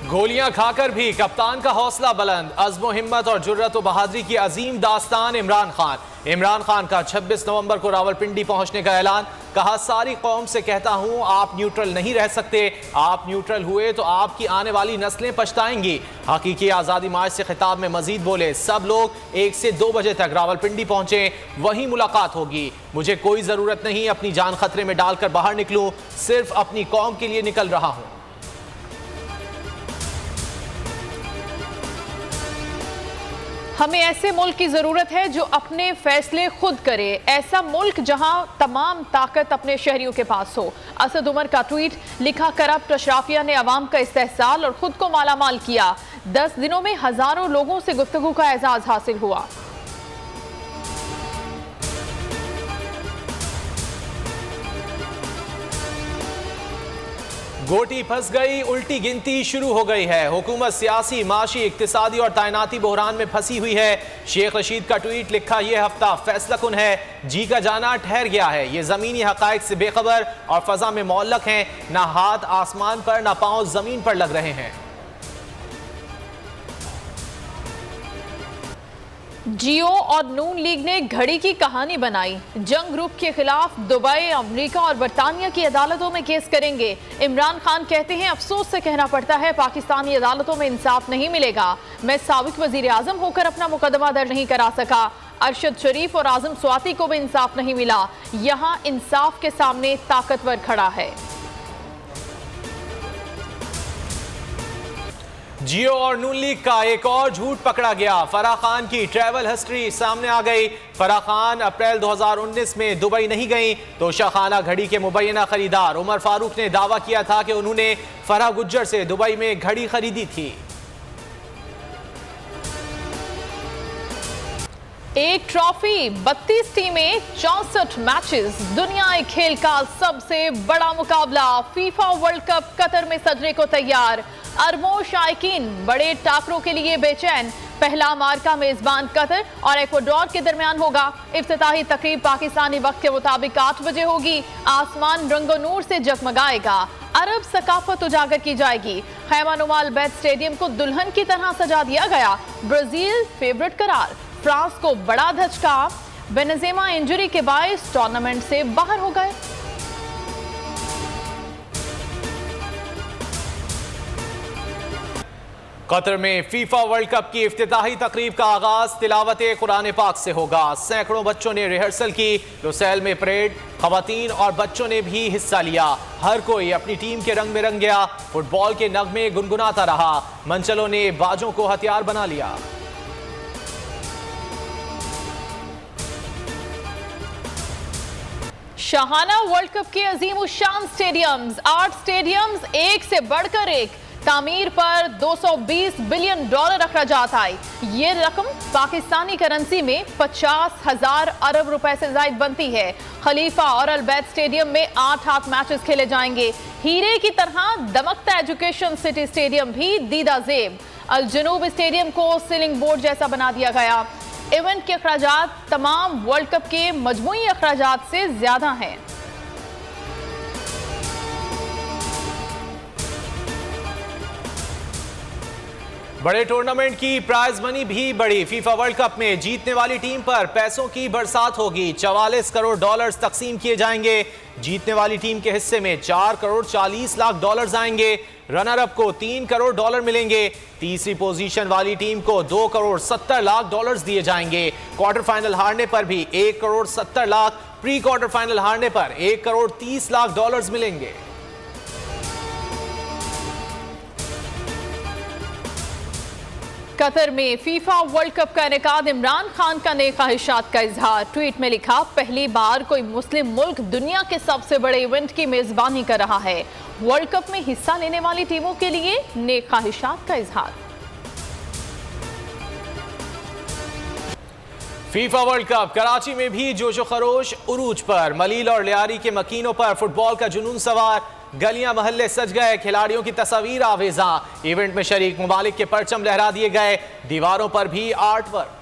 गोलियां खाकर भी कप्तान का हौसला बुलंद, अज़्म हिम्मत और जुर्रत व बहादुरी की अजीम दास्तान इमरान खान का 26 नवंबर को रावलपिंडी पहुंचने का ऐलान। कहा, सारी कौम से कहता हूं, आप न्यूट्रल नहीं रह सकते। आप न्यूट्रल हुए तो आपकी आने वाली नस्लें पछताएंगी। हकीकी आज़ादी मार्च से खिताब में मजीद बोले, सब लोग 1 से 2 बजे तक रावलपिंडी पहुंचे, वहीं मुलाकात होगी। मुझे कोई ज़रूरत नहीं अपनी जान खतरे में डालकर बाहर निकलूं, सिर्फ अपनी कौम के लिए निकल रहा हूं। हमें ऐसे मुल्क की जरूरत है जो अपने फैसले खुद करे, ऐसा मुल्क जहां तमाम ताकत अपने शहरियों के पास हो। असद उमर का ट्वीट लिखा, करप्ट अशराफिया ने अवाम का इस्तेहसाल और खुद को मालामाल किया। 10 दिनों में हजारों लोगों से गुफ्तगू का एजाज हासिल हुआ। गोटी फंस गई, उल्टी गिनती शुरू हो गई है। हुकूमत सियासी, माशी, इक्तिसादी और तैनाती बहरान में फंसी हुई है। शेख रशीद का ट्वीट लिखा, यह हफ्ता फैसला कुन है, जी का जाना ठहर गया है। ये जमीनी हकायक से बेखबर और फजा में मौल्लक हैं, ना हाथ आसमान पर ना पांव जमीन पर लग रहे हैं। जियो और नून लीग ने घड़ी की कहानी बनाई। जंग ग्रुप के खिलाफ दुबई, अमेरिका और बरतानिया की अदालतों में केस करेंगे। इमरान खान कहते हैं, अफसोस से कहना पड़ता है, पाकिस्तानी अदालतों में इंसाफ नहीं मिलेगा। मैं साबिक वजीर आजम होकर अपना मुकदमा दर्ज नहीं करा सका। अरशद शरीफ और आजम स्वाति को भी इंसाफ नहीं मिला। यहां इंसाफ के सामने ताकतवर खड़ा है। जियो और नून लीग का एक और झूठ पकड़ा गया। फराह खान की ट्रैवल हिस्ट्री सामने आ गई। फराह खान अप्रैल 2019 में दुबई नहीं गई। तोशाखाना घड़ी के मुबैना खरीदार उमर फारूक ने दावा किया था कि उन्होंने फराह गुज्जर से दुबई में घड़ी खरीदी थी। एक ट्रॉफी, 32 टीमें, 64 मैचेस, दुनिया खेल का सबसे बड़ा मुकाबला। फीफा वर्ल्ड कप कतर में सजने को तैयार। अरबों शायकीन बड़े टाकरों के लिए बेचैन। पहला मार्का मेजबान कतर और इक्वाडोर के दरमियान होगा। इफ्तिताही तकरीब पाकिस्तानी वक्त के मुताबिक 8 बजे होगी। आसमान रंगो नूर से जगमगाएगा। अरब सकाफत उजागर की जाएगी। खैमा नुमा अल-बैत स्टेडियम को दुल्हन की तरह सजा दिया गया। ब्राजील फेवरेट करार। फ्रांस को बड़ा धचका। बेनजेमा इंजरी के बायस टूर्नामेंट से बाहर हो गए। कतर में फीफा वर्ल्ड कप की इफ्तिताही तकरीब का आगाज तिलावत कुरान पाक से होगा। सैकड़ों बच्चों ने रिहर्सल की। लुसैल में परेड, खवातीन और बच्चों ने भी हिस्सा लिया। हर कोई अपनी टीम के रंग में रंग गया। फुटबॉल के नगमे गुनगुनाता रहा। मंचलों ने बाजों को हथियार बना लिया। शाहाना वर्ल्ड कप के अजीम उशान स्टेडियम्स, 8 स्टेडियम्स, एक से बढ़कर एक। तामीर पर $220 बिलियन अखराजात आए। ये रकम पाकिस्तानी करेंसी में 50,000 अरब रुपए से ज्यादा बनती है। खलीफा और अल-बैत स्टेडियम में 8 मैचेस खेले जाएंगे। हीरे की तरह दमकता एजुकेशन सिटी स्टेडियम भी दीदा जेब। अल जनूब स्टेडियम को सीलिंग बोर्ड जैसा बना दिया गया। इवेंट के अखराजात तमाम वर्ल्ड कप के मजमूई अखराजात से ज्यादा हैं। बड़े टूर्नामेंट की प्राइज मनी भी बढ़ी। फीफा वर्ल्ड कप में जीतने वाली टीम पर पैसों की बरसात होगी। $44 करोड़ तकसीम किए जाएंगे। जीतने वाली टीम के हिस्से में $4 करोड़ 40 लाख आएंगे। रनर अप को $3 करोड़ मिलेंगे। तीसरी पोजीशन वाली टीम को $2 करोड़ 70 लाख दिए जाएंगे। क्वार्टर फाइनल हारने पर भी $1 crore 70 lakh, pre quarter final हारने पर $1 करोड़ 30 लाख मिलेंगे। कतर में फीफा वर्ल्ड कप का इनेकाद, इमरान खान का नए ख्वाहिशात का इजहार। ट्वीट में लिखा, पहली बार कोई मुस्लिम मुल्क दुनिया के सबसे बड़े इवेंट की मेजबानी कर रहा है। वर्ल्ड कप में हिस्सा लेने वाली टीमों के लिए नए ख्वाहिशात का इजहार। फीफा वर्ल्ड कप कराची में भी जोशो खरोश उरूज पर। मलील और लियारी के मकीनों पर फुटबॉल का जुनून सवार। गलियां महल्ले सज गए। खिलाड़ियों की तस्वीर आवेजा। इवेंट में शरीक मुमालिक के परचम लहरा दिए गए। दीवारों पर भी आर्ट वर्क।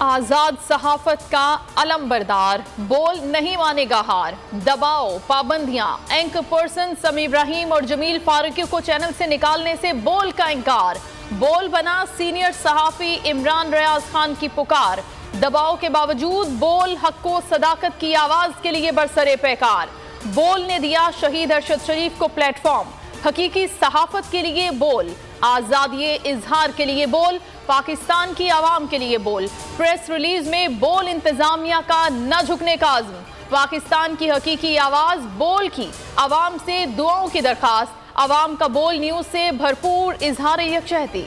आजाद सहाफत का अलंबरदार, बोल नहीं मानेगा हार, दबाव, पाबंदियां, एंकर पर्सन समी इब्राहिम और जमील फारूकी को चैनल से निकालने से बोल का इनकार, बोल बना सीनियर सहाफी इमरान रियाज खान की पुकार, दबाव के बावजूद बोल हक व सदाकत की आवाज के लिए बरसरे पैकार, बोल ने दिया शहीद अरशद शरीफ को प्लेटफॉर्म, हकीकी सहाफत के लिए बोल, आजादी इजहार के लिए बोल, पाकिस्तान की आवाम के लिए बोल। प्रेस रिलीज में बोल इंतजामिया का न झुकने का अज़्म, पाकिस्तान की हकीकी आवाज बोल की, आवाम से दुआओं की दरखास्त, आवाम का बोल न्यूज से भरपूर इजहार यकजहती।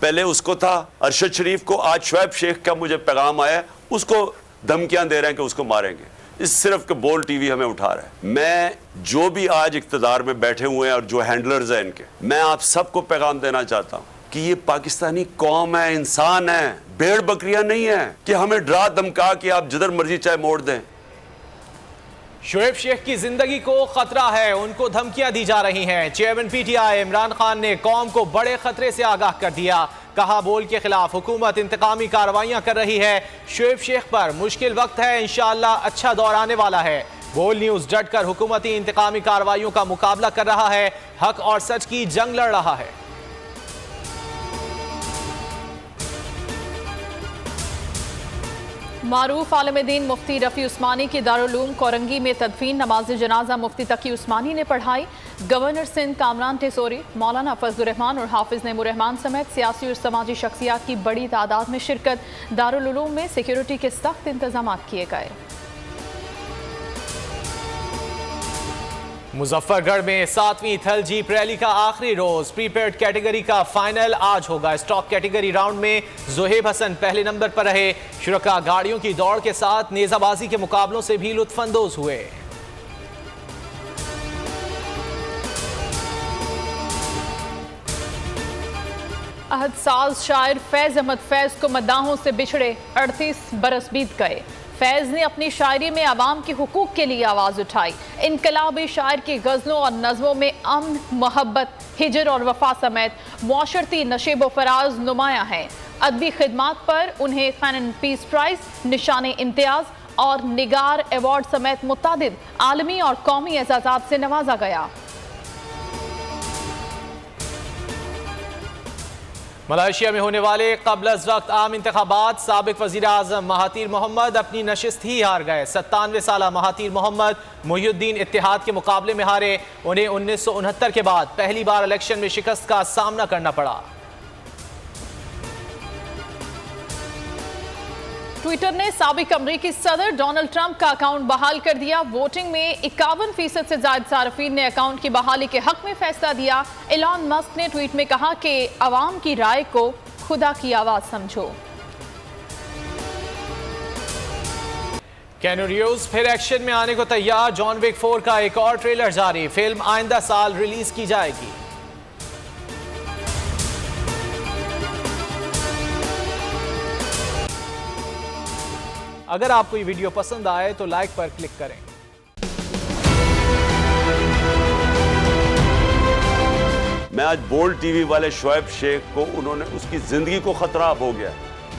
पहले उसको था अरशद शरीफ को, आज शुएब शेख का मुझे पैगाम आया, उसको धमकियां दे रहे हैं कि उसको मारेंगे। इस सिर्फ के बोल टीवी हमें उठा रहा है। मैं जो भी आज इख्तिदार में बैठे हुए हैं और जो हैंडलर्स हैं इनके, मैं आप सबको पैगाम देना चाहता हूं कि ये पाकिस्तानी कौम है, इंसान है, भेड़ बकरियां नहीं है कि हमें डरा धमका के आप जिधर मर्जी चाहे मोड़ दें। शुएब शेख की जिंदगी को खतरा है, उनको धमकियां दी जा रही हैं। चेयरमैन पीटीआई इमरान खान ने कौम को बड़े खतरे से आगाह कर दिया, कहा बोल के खिलाफ हुकूमत इंतकामी कार्रवाइयां कर रही है। शुएब शेख पर मुश्किल वक्त है, इंशाअल्लाह अच्छा दौर आने वाला है। बोल न्यूज डट कर हुकूमती इंतकामी कार्रवाइयों का मुकाबला कर रहा है, हक और सच की जंग लड़ रहा है। मारूफ आलिम दीन मुफ्ती रफ़ी उस्मानी की दारुल उलूम कोरंगी में तदफीन, नमाज जनाजा मुफ्ती तकी उस्मानी ने पढ़ाई। गवर्नर सिंध कामरान टेसोरी, मौलाना फजलुर रहमान और हाफिज नईमुर रहमान समेत सियासी और समाजी शख्सियात की बड़ी तादाद में शिरकत। दारुल उलूम में सिक्योरिटी के सख्त इंतजाम किए गए। मुजफ्फरगढ़ में 7वीं थल जीप रैली का आखिरी रोज, प्रीपेड कैटेगरी का फाइनल आज होगा। स्टॉक कैटेगरी राउंड में जोहेब हसन पहले नंबर पर रहे। शुरका गाड़ियों की दौड़ के साथ नेजाबाजी के मुकाबलों से भी लुत्फानंदोज हुए। अहद साज शायर फैज अहमद फैज को मद्दाहों से बिछड़े 38 बरस बीत गए। फैज ने अपनी शायरी में आवाम के हुकूक के लिए आवाज़ उठाई। इनकलाबी शायर की गज़लों और नज़मों में अमन, मोहब्बत, हिजर और वफा समेत मुआशरती नशेब व फराज नुमाया हैं। अदबी खिदमात पर उन्हें फन पीस प्राइज, निशान इम्तियाज़ और निगार अवार्ड समेत मुतादिद आलमी और कौमी एजाज़ात से नवाजा गया। मलेशिया में होने वाले क़ब्ल अज़ वक्त आम इंतखाबात, साबिक वज़ीर आज़म महातीर मोहम्मद अपनी नशिस्त ही हार गए। 97 साला महातीर मोहम्मद मुहियुद्दीन इत्तेहाद के मुकाबले में हारे। उन्हें 1969 के बाद पहली बार इलेक्शन में शिकस्त का सामना करना पड़ा। ट्विटर ने साबिक अमरीकी सदर डोनाल्ड ट्रंप का अकाउंट बहाल कर दिया। वोटिंग में 51% से ज्यादा सार्फिन ने अकाउंट की बहाली के हक में फैसला दिया। एलॉन मस्क ने ट्वीट में कहा कि अवाम की राय को खुदा की आवाज समझो। केनू रीव्स फिर एक्शन में आने को तैयार। जॉन विक 4 का एक और ट्रेलर जारी। फिल्म आइंदा साल रिलीज की जाएगी। अगर आपको ये वीडियो पसंद आए तो लाइक पर क्लिक करें। मैं आज बोल्ड टीवी वाले शुएब शेख को, उन्होंने उसकी जिंदगी को खतरा अब हो गया।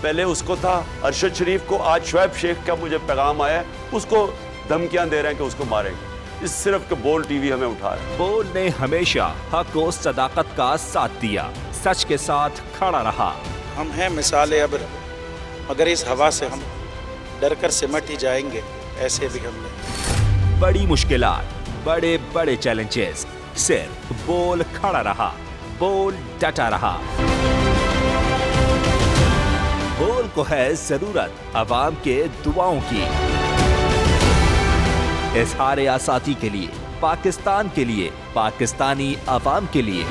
पहले उसको था अरशद शरीफ को, आज शुएब शेख का मुझे पैगाम आया, उसको धमकियां दे रहे हैं कि उसको मारेंगे। इस सिर्फ के बोल्ड टीवी हमें उठा रहा है। बोल्ड ने हमेशा हक और सदाकत का साथ दिया, सच के साथ खड़ा रहा। हम हैं मिसाल अब्र, मगर इस हवा से हम डर कर सिमट ही जाएंगे, ऐसे भी हमने। बड़ी मुश्किलात, बड़े बड़े चैलेंजेस, सिर्फ बोल खड़ा रहा, बोल डटा रहा। बोल को है जरूरत अवाम के दुआओं की। इजहार आसाती के लिए, पाकिस्तान के लिए, पाकिस्तानी अवाम के लिए।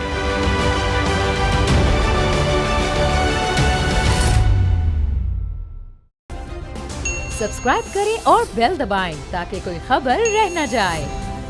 सब्सक्राइब करें और बेल दबाएं ताकि कोई खबर रह न जाए।